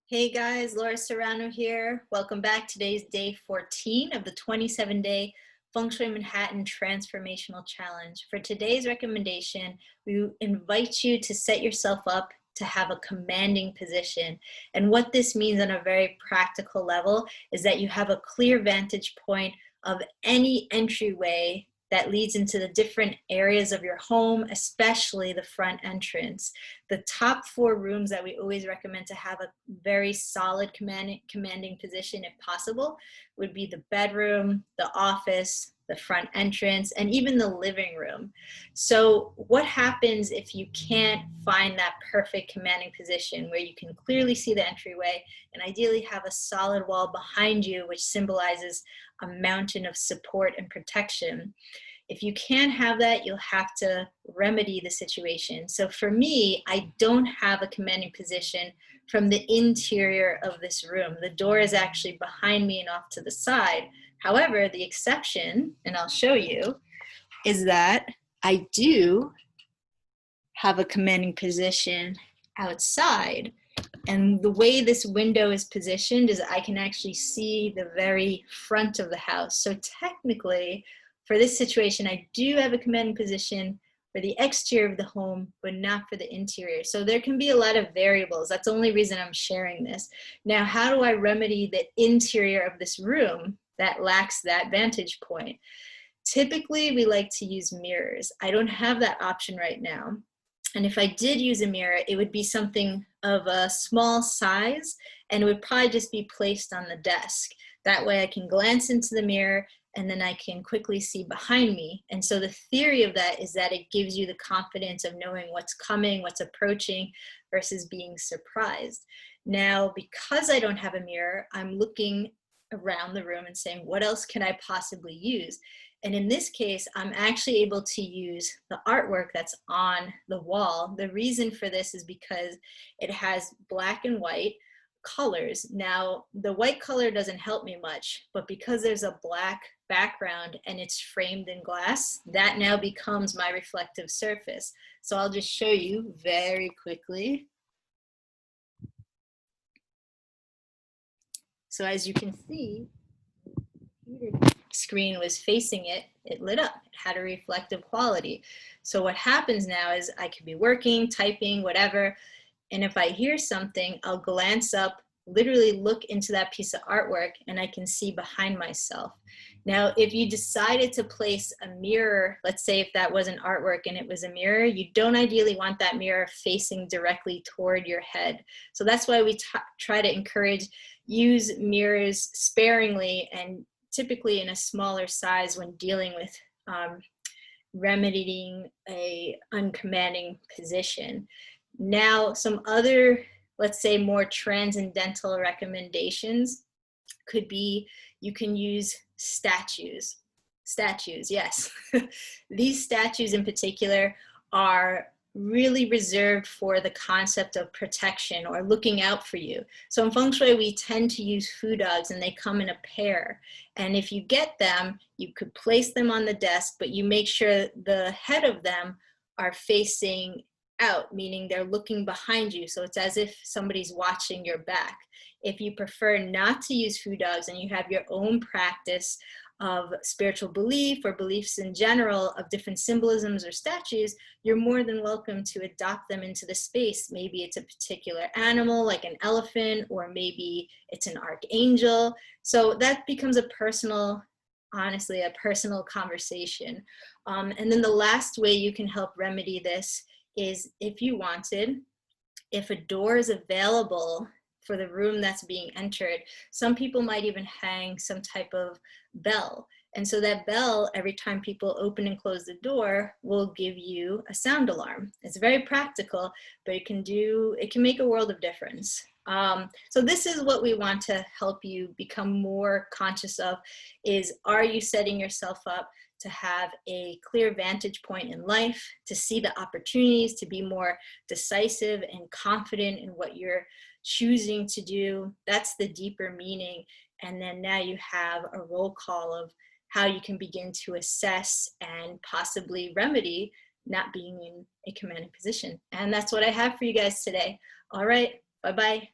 Hey guys, Laura Cerrano here. Welcome back. Today's day 14 of the 27-day Feng Shui Manhattan Transformational Challenge. For today's recommendation, we invite you to set yourself up to have a commanding position. And what this means on a very practical level is that you have a clear vantage point of any entryway that leads into the different areas of your home, especially the front entrance. The top 4 rooms that we always recommend to have a very solid commanding position, if possible, would be the bedroom, the office, the front entrance, and even the living room. So what happens if you can't find that perfect commanding position where you can clearly see the entryway and ideally have a solid wall behind you, which symbolizes a mountain of support and protection? If you can't have that, you'll have to remedy the situation. So for me, I don't have a commanding position from the interior of this room. The door is actually behind me and off to the side. However, the exception, and I'll show you, is that I do have a commanding position outside. And the way this window is positioned is I can actually see the very front of the house. So technically, for this situation, I do have a commanding position for the exterior of the home, but not for the interior. So there can be a lot of variables. That's the only reason I'm sharing this. Now, how do I remedy the interior of this room that lacks that vantage point? Typically, we like to use mirrors. I don't have that option right now. And if I did use a mirror, it would be something of a small size and it would probably just be placed on the desk. That way I can glance into the mirror and then I can quickly see behind me. And so the theory of that is that it gives you the confidence of knowing what's coming, what's approaching, versus being surprised. Now, because I don't have a mirror, I'm looking around the room and saying, what else can I possibly use? And in this case, I'm actually able to use the artwork that's on the wall. The reason for this is because it has black and white colors. Now, the white color doesn't help me much, but because there's a black background and it's framed in glass, that now becomes my reflective surface. So I'll just show you very quickly. So as you can see, screen was facing it, it lit up. It had a reflective quality. So what happens now is I could be working, typing, whatever, and if I hear something, I'll glance up, literally look into that piece of artwork, and I can see behind myself. Now, if you decided to place a mirror, let's say if that was an artwork and it was a mirror, you don't ideally want that mirror facing directly toward your head. So that's why we try to encourage use mirrors sparingly and typically in a smaller size when dealing with remedying a uncommanding position. Now, some other, let's say, more transcendental recommendations could be you can use statues. Statues, yes. These statues in particular are really reserved for the concept of protection or looking out for you. So in Feng Shui, we tend to use fu dogs and they come in a pair. And if you get them, you could place them on the desk, but you make sure the head of them are facing out, meaning they're looking behind you. So it's as if somebody's watching your back. If you prefer not to use fu dogs and you have your own practice of spiritual belief or beliefs in general of different symbolisms or statues, you're more than welcome to adopt them into the space. Maybe it's a particular animal like an elephant, or maybe it's an archangel. So that becomes a personal, honestly, a personal conversation. And then the last way you can help remedy this is if you wanted, if a door is available for the room that's being entered, some people might even hang some type of bell. And so that bell, every time people open and close the door, will give you a sound alarm. It's very practical, but it can make a world of difference. So this is what we want to help you become more conscious of is, are you setting yourself up to have a clear vantage point in life, to see the opportunities, to be more decisive and confident in what you're choosing to do? That's the deeper meaning. And then now you have a roll call of how you can begin to assess and possibly remedy not being in a commanding position. And that's what I have for you guys today. All right, bye-bye.